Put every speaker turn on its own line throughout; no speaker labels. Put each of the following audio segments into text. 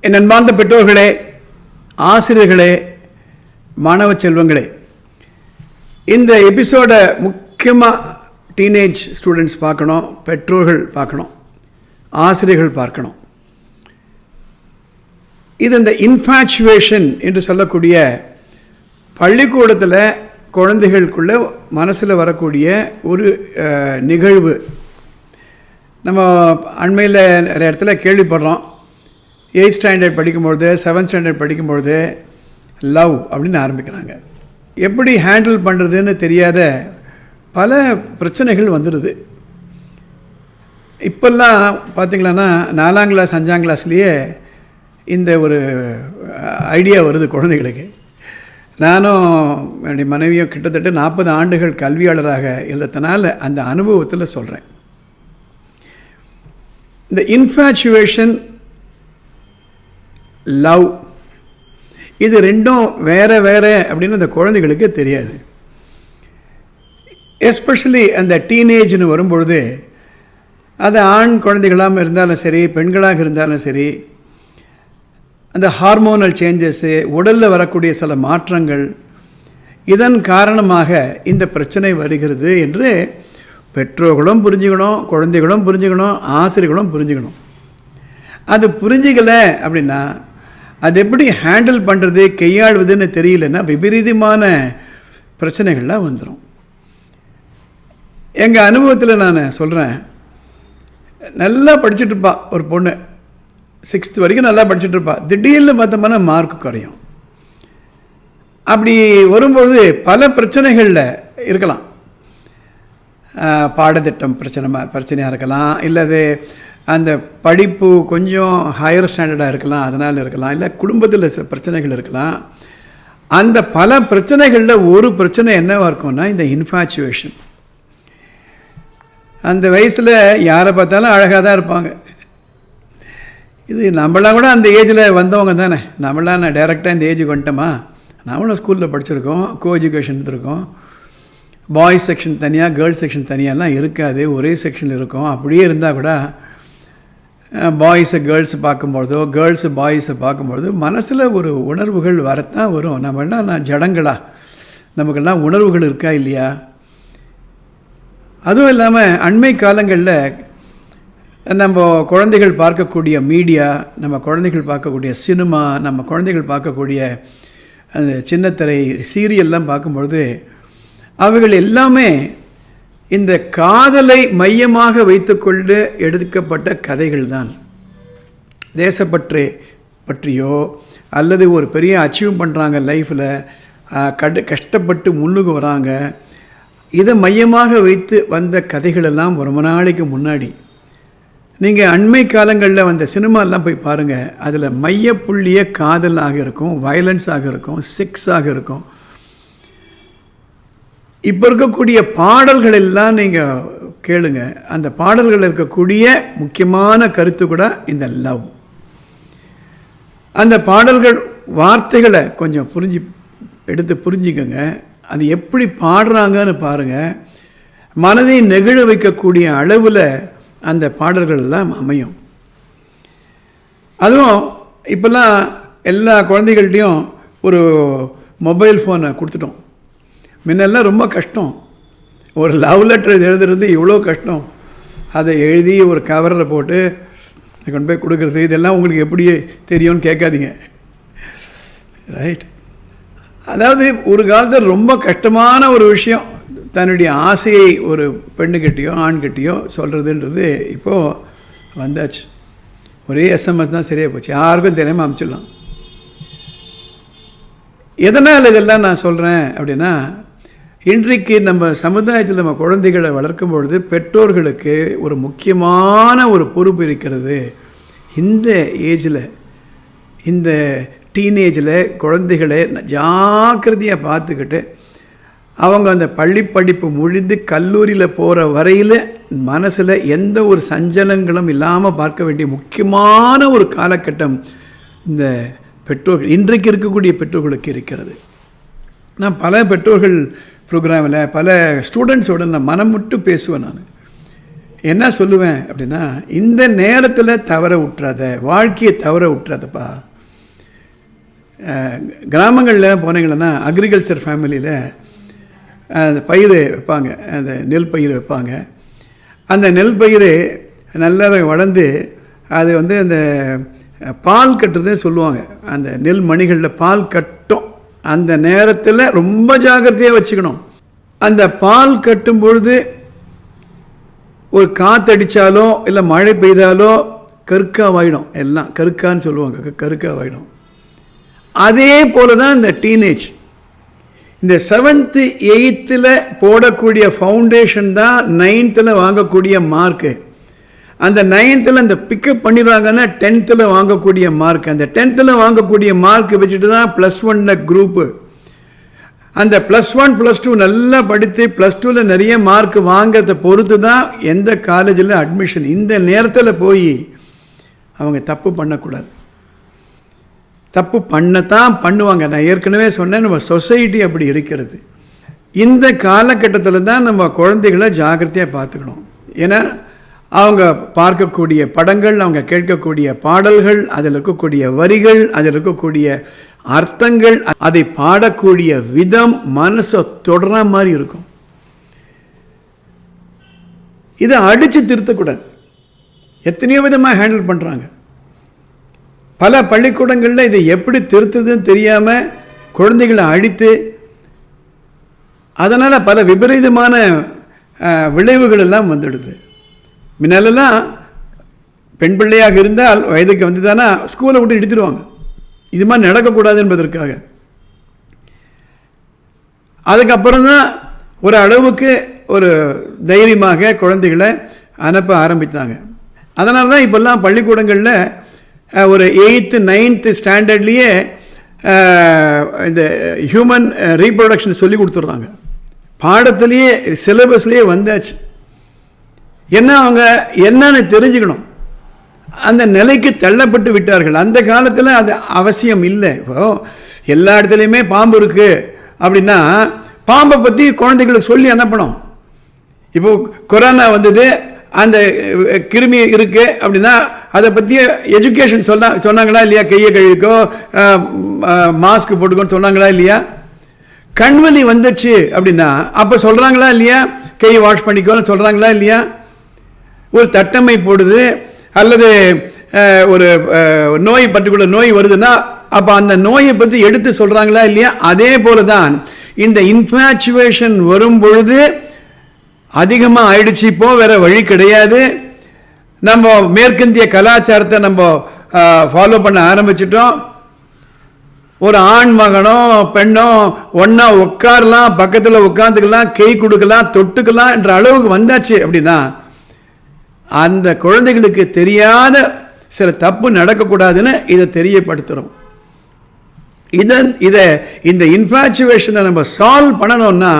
என் அன்பார்ந்த பெற்றோர்களே, ஆசிரியர்களே, மாணவ செல்வங்களே, இந்த எபிசோடை முக்கியமாக டீனேஜ் ஸ்டூடெண்ட்ஸ் பார்க்கணும், பெற்றோர்கள் பார்க்கணும், ஆசிரியர்கள் பார்க்கணும். இது இந்த இன்ஃபாச்சுவேஷன் என்று சொல்லக்கூடிய பள்ளிக்கூடத்தில் குழந்தைகளுக்குள்ள மனசில் வரக்கூடிய ஒரு நிகழ்வு. நம்ம அண்மையில் நிறைய இடத்துல கேள்விப்படுறோம். 8th ஸ்டாண்டர்ட் படிக்கும்பொழுது, 7th ஸ்டாண்டர்ட் படிக்கும்பொழுது லவ் அப்படின்னு ஆரம்பிக்கிறாங்க. எப்படி ஹேண்டில் பண்ணுறதுன்னு தெரியாத பல பிரச்சனைகள் வந்துடுது. இப்போல்லாம் பார்த்திங்களான்னா 4ஆம் கிளாஸ் 5ஆம் கிளாஸ்லேயே இந்த ஒரு ஐடியா வருது குழந்தைகளுக்கு. நானும் என்னுடைய மனைவியும் கிட்டத்தட்ட 40 ஆண்டுகள் கல்வியாளராக இருந்ததுனால அந்த அனுபவத்தில் சொல்கிறேன். இந்த இன்ஃபாச்சுவேஷன், லவ், இது ரெண்டும் வேறு வேறு அப்படின்னு அந்த குழந்தைகளுக்கு தெரியாது. எஸ்பெஷலி அந்த டீனேஜ்னு வரும்பொழுது, அது ஆண் குழந்தைகளாக இருந்தாலும் சரி, பெண்களாக இருந்தாலும் சரி, அந்த ஹார்மோனல் சேஞ்சஸ்ஸு, உடலில் வரக்கூடிய சில மாற்றங்கள், இதன் காரணமாக இந்த பிரச்சனை வருகிறது என்று பெற்றோர்களும் புரிஞ்சுக்கணும், குழந்தைகளும் புரிஞ்சுக்கணும், ஆசிரியர்களும் புரிஞ்சுக்கணும். அது புரிஞ்சிக்கலை அப்படின்னா அது எப்படி ஹேண்டில் பண்ணுறது, கையாள்வதுன்னு தெரியலன்னா விபரீதமான பிரச்சனைகள்லாம் வந்துடும். எங்கள் அனுபவத்தில் நான் சொல்கிறேன், நல்லா படிச்சுட்ருப்பா ஒரு பொண்ணு, 6th வரைக்கும் நல்லா படிச்சுட்ருப்பா. திடீர்னு பார்த்தோம்னா மார்க் குறையும். அப்படி வரும்பொழுது பல பிரச்சனைகளில் இருக்கலாம். பாடத்திட்டம் பிரச்சனையாக இருக்கலாம், இல்லது அந்த படிப்பு கொஞ்சம் ஹையர் ஸ்டாண்டர்டாக இருக்கலாம், அதனால் இருக்கலாம், இல்லை குடும்பத்தில் சில பிரச்சனைகள் இருக்கலாம். அந்த பல பிரச்சனைகளில் ஒரு பிரச்சனை என்னவாக இருக்கும்னா இந்த இன்ஃபாச்சுவேஷன். அந்த வயசில் யாரை பார்த்தாலும் அழகாக தான் இருப்பாங்க. இது நம்மளாம் கூட அந்த ஏஜில் வந்தவங்க தானே. நம்மளாம் டைரெக்டாக இந்த ஏஜுக்கு வந்துட்டோமா? நம்மளும் ஸ்கூலில் படிச்சிருக்கோம், கோ எஜுகேஷன் எடுத்துருக்கோம். பாய்ஸ் செக்ஷன் தனியாக, கேர்ள்ஸ் செக்ஷன் தனியாலாம் இருக்காது, ஒரே செக்ஷன் இருக்கும். அப்படியே இருந்தால் கூட பாய்ஸை கேர்ள்ஸை பார்க்கும்பொழுதோ, கேர்ள்ஸு பாய்ஸை பார்க்கும்பொழுது மனசில் ஒரு உணர்வுகள் வரத்தான் வரும். நம்மளாம் ஜடங்களா? நமக்கெல்லாம் உணர்வுகள் இருக்கா இல்லையா? அதுவும் இல்லாமல் அண்மை காலங்களில் நம்ம குழந்தைகள் பார்க்கக்கூடிய மீடியா, நம்ம குழந்தைகள் பார்க்கக்கூடிய சினிமா, நம்ம குழந்தைகள் பார்க்கக்கூடிய அந்த சின்னத்திரை சீரியல்லாம் பார்க்கும்பொழுது அவைகள் எல்லாமே இந்த காதலை மையமாக வைத்துக்கொண்டு எடுக்கப்பட்ட கதைகள் தான். தேசப்பற்று பற்றியோ அல்லது ஒரு பெரிய அச்சீவ் பண்ணுறாங்க லைஃப்பில், கஷ்டப்பட்டு முன்னுக்கு வராங்க, இதை மையமாக வைத்து வந்த கதைகளெல்லாம் ரொம்ப நாளைக்கு முன்னாடி. நீங்கள் அண்மை காலங்களில் வந்த சினிமாலாம் போய் பாருங்கள், அதில் மையப்புள்ளிய காதலாக இருக்கும், வயலன்ஸாக இருக்கும், செக்ஸாக இருக்கும். இப்போ இருக்கக்கூடிய பாடல்கள் எல்லாம் நீங்கள் கேளுங்க, அந்த பாடல்களில் இருக்கக்கூடிய முக்கியமான கருத்து கூட இந்த லவ். அந்த பாடல்கள் வார்த்தைகளை கொஞ்சம் எடுத்து புரிஞ்சுக்கோங்க. அது எப்படி பாடுறாங்கன்னு பாருங்கள். மனதை நெகிழ வைக்கக்கூடிய அளவில் அந்த பாடல்கள் எல்லாம் அமையும். அதுவும் இப்போல்லாம் எல்லா குழந்தைகள்டையும் ஒரு மொபைல் ஃபோனை கொடுத்துட்டோம். முன்னெல்லாம் ரொம்ப கஷ்டம், ஒரு லவ் லெட்டர் எழுதுறது இவ்வளோ கஷ்டம். அதை எழுதி ஒரு கவரில் போட்டு கொண்டு போய் கொடுக்குறது, இதெல்லாம் உங்களுக்கு எப்படி தெரியும்னு கேட்காதீங்க, ரைட்? அதாவது ஒரு காலத்தில் ரொம்ப கஷ்டமான ஒரு விஷயம் தன்னுடைய ஆசையை ஒரு பெண்ணுக்கிட்டேயோ ஆண்கிட்டையோ சொல்கிறதுன்றது இப்போது வந்தாச்சு. ஒரே எஸ்எம்எஸ் தான் சரியாக போச்சு, யாருக்கும் தெரியாமல் அனுப்பிச்சிடலாம். எதனால் இதெல்லாம் நான் சொல்கிறேன் அப்படின்னா, இன்றைக்கு நம்ம சமுதாயத்தில் நம்ம குழந்தைகளை வளர்க்கும் பொழுது பெற்றோர்களுக்கு ஒரு முக்கியமான ஒரு பொறுப்பு இருக்கிறது. இந்த ஏஜில், இந்த டீனேஜில் குழந்தைகளை ஜாக்கிரதையாக பார்த்துக்கிட்டு அவங்க அந்த பள்ளி படிப்பு முடிந்து கல்லூரியில் போகிற வரையில் மனசில் எந்த ஒரு சஞ்சலங்களும் இல்லாமல் பார்க்க வேண்டிய முக்கியமான ஒரு காலகட்டம் இந்த பெற்றோர்கள், இன்றைக்கு இருக்கக்கூடிய பெற்றோர்களுக்கு இருக்கிறது. நான் பல பெற்றோர்கள் ப்ரோக்ராமில் பல ஸ்டூடெண்ட்ஸோடு நான் மனம் விட்டு பேசுவேன். நான் என்ன சொல்லுவேன் அப்படின்னா, இந்த நேரத்தில் தவற விட்டுறாத, வாழ்க்கையை தவற விட்டுறாதப்பா. கிராமங்களில் போனீங்கன்னா அக்ரிகல்ச்சர் ஃபேமிலியில் அந்த பயிர் வைப்பாங்க, அந்த நெல் பயிர் வைப்பாங்க. அந்த நெல் பயிர் நல்லா வளர்ந்து அது வந்து அந்த பால் கட்டுறதுன்னு சொல்லுவாங்க. அந்த நெல் மணிகளில் பால் கட்டும். அந்த நேரத்தில் ரொம்ப ஜாக்கிரதையாக வச்சுக்கணும். அந்த பால் கட்டும் பொழுது ஒரு காற்றடித்தாலோ இல்லை மழை பெய்தாலோ கருக்காவாயிடும். எல்லாம் கருக்கான்னு சொல்லுவாங்க, கருக்காவாயிடும். அதே போல் தான் இந்த டீனேஜ். இந்த 7th 8th போடக்கூடிய ஃபவுண்டேஷன் தான் 9th வாங்கக்கூடிய மார்க்கு. அந்த 9th அந்த பிக்கப் பண்ணிடுறாங்கன்னா 10th வாங்கக்கூடிய மார்க். அந்த 10th வாங்கக்கூடிய மார்க் வச்சுட்டு தான் +1 குரூப்பு. அந்த +1 +2 நல்லா படித்து +2 நிறைய மார்க் வாங்கிறத பொறுத்து தான் எந்த காலேஜில் அட்மிஷன். இந்த நேரத்தில் போய் அவங்க தப்பு பண்ணக்கூடாது. தப்பு பண்ணத்தான் பண்ணுவாங்க. நான் ஏற்கனவே சொன்னேன், நம்ம சொசைட்டி அப்படி இருக்கிறது. இந்த காலகட்டத்தில் தான் நம்ம குழந்தைகளை ஜாக்கிரதையாக பார்த்துக்கணும். ஏன்னா அவங்க பார்க்கக்கூடிய படங்கள், அவங்க கேட்கக்கூடிய பாடல்கள், அதில் இருக்கக்கூடிய வரிகள், அதில் இருக்கக்கூடிய அர்த்தங்கள், அதை பாடக்கூடிய விதம் மனசை தொடர மாதிரி இருக்கும். இதை அடித்து திருத்தக்கூடாது. எத்தனையோ விதமாக ஹேண்டில் பண்ணுறாங்க. பல பள்ளிக்கூடங்களில் இதை எப்படி திருத்துதுன்னு தெரியாமல் குழந்தைகளை அடித்து, அதனால் பல விபரீதமான விளைவுகள் எல்லாம் வந்துடுது. முன்னாலெல்லாம் பெண் பிள்ளையாக இருந்தால் வயதுக்கு வந்து தானே ஸ்கூலை விட்டு எடுத்துடுவாங்க. இது மாதிரி நடக்கக்கூடாது என்பதற்காக. அதுக்கப்புறம் தான் ஒரு அளவுக்கு ஒரு தைரியமாக குழந்தைகளை அனுப்ப ஆரம்பித்தாங்க. அதனால தான் இப்போல்லாம் பள்ளிக்கூடங்களில் ஒரு 8th 9th ஸ்டாண்டர்ட்லேயே இந்த ஹியூமன் ரீப்ரொடக்ஷன் சொல்லி கொடுத்துட்றாங்க. பாடத்துலேயே சிலபஸ்லேயே வந்தாச்சு. என்ன அவங்க என்னன்னு தெரிஞ்சுக்கணும். அந்த நிலைக்கு தள்ளப்பட்டு விட்டார்கள். அந்த காலத்தில் அது அவசியம் இல்லை. இப்போ எல்லா இடத்துலையுமே பாம்பு இருக்குது அப்படின்னா பாம்பை பற்றி குழந்தைகளுக்கு சொல்லி அனுப்பணும். இப்போது கொரோனா வந்தது, அந்த கிருமி இருக்குது அப்படின்னா அதை பற்றி எஜுகேஷன் சொன்னாங்களா இல்லையா? கையை கழுவிக்கோ, மாஸ்க் போட்டுக்கோன்னு சொன்னாங்களா இல்லையா? கண்வலி வந்துச்சு அப்படின்னா அப்போ சொல்கிறாங்களா இல்லையா? கையை வாஷ் பண்ணிக்கோன்னு சொல்கிறாங்களா இல்லையா? ஒரு தட்டமை போடுது அல்லது ஒரு நோய், பர்டிகுலர் நோய் வருதுன்னா அப்போ அந்த நோயை பற்றி எடுத்து சொல்கிறாங்களா இல்லையா? அதே போல தான் இந்த இன்ஃபேச்சுவேஷன் வரும் பொழுது அதிகமாக ஆயிடுச்சு. இப்போ வேறு வழி கிடையாது. நம்ம மேற்கிந்திய கலாச்சாரத்தை நம்ம ஃபாலோ பண்ண ஆரம்பிச்சிட்டோம். ஒரு ஆண் மகனோ பெண்ணோ ஒன்றா உட்காரலாம், பக்கத்தில் உட்காந்துக்கலாம், கை கொடுக்கலாம், தொட்டுக்கலாம் என்ற அளவுக்கு வந்தாச்சு. அப்படின்னா அந்த குழந்தைகளுக்கு தெரியாத சில தப்பு நடக்கக்கூடாதுன்னு இதை தெரியப்படுத்துகிறோம். இந்த இன்ஃபேச்சுவேஷனை நம்ம சால்வ் பண்ணணும்னா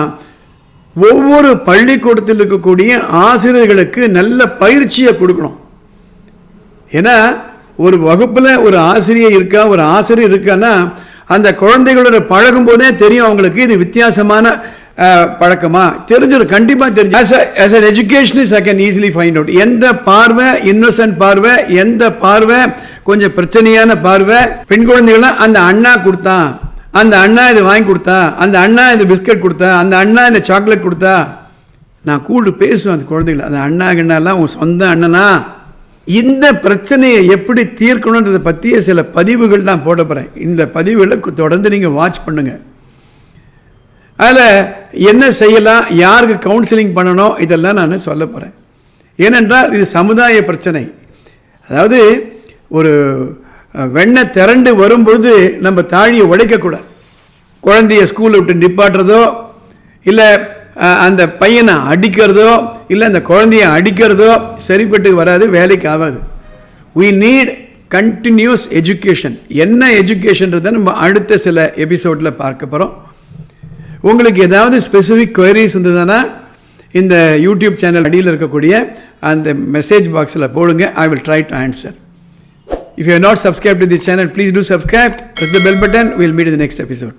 ஒவ்வொரு பள்ளிக்கூடத்தில் இருக்கக்கூடிய ஆசிரியர்களுக்கு நல்ல பயிற்சியை கொடுக்கணும். ஏன்னா ஒரு வகுப்பில் ஒரு ஆசிரியர் இருக்கா, ஒரு ஆசிரியர் இருக்கான்னா அந்த குழந்தைகளோட பழகும் போதே தெரியும் அவங்களுக்கு இது வித்தியாசமான பழக்கமா தெரிஞ்சிடும். கண்டிப்பாக தெரிஞ்சு as an educationist I can easily find out. எந்த பார்வை இன்னோசன்ட் பார்வை, எந்த பார்வை கொஞ்சம் பிரச்சனையான பார்வை. பெண் குழந்தைகளை அந்த அண்ணா கொடுத்தான், அந்த அண்ணா இது வாங்கி கொடுத்தா, அந்த அண்ணா இந்த பிஸ்கட் கொடுத்தா, அந்த அண்ணா இந்த சாக்லேட் கொடுத்தா, நான் கூப்பிட்டு பேசுவேன் அந்த குழந்தைகளை. அந்த அண்ணா கிண்ணாலாம் உன் சொந்த அண்ணனா? இந்த பிரச்சனையை எப்படி தீர்க்கணுன்றதை பற்றிய சில பதிவுகள் நான் போட போகிறேன். இந்த பதிவுகளை தொடர்ந்து நீங்கள் வாட்ச் பண்ணுங்கள். அதில் என்ன செய்யலாம், யாருக்கு கவுன்சிலிங் பண்ணணும், இதெல்லாம் நான் சொல்ல போகிறேன். ஏனென்றால் இது சமுதாய பிரச்சனை. அதாவது ஒரு வெண்ணெய் திரண்டு வரும்பொழுது நம்ம தாழியை உடைக்கக்கூடாது. குழந்தைய ஸ்கூலை விட்டு நிப்பாட்டுறதோ, இல்லை அந்த பையனை அடிக்கிறதோ, இல்லை அந்த குழந்தைய அடிக்கிறதோ சரிப்பட்டு வராது, வேலைக்கு ஆகாது. we need continuous education. என்ன எஜுகேஷன்றதை நம்ம அடுத்த சில எபிசோடில் பார்க்க போகிறோம். உங்களுக்கு ஏதாவது ஸ்பெசிஃபிக் குவரிஸ் இருந்ததுன்னா இந்த யூடியூப் சேனல் அடியில் இருக்கக்கூடிய அந்த மெசேஜ் பாக்ஸில் போடுங்க. I will try to answer. If you are not subscribed to this channel, please do subscribe. Press the bell button. We will meet in the next episode.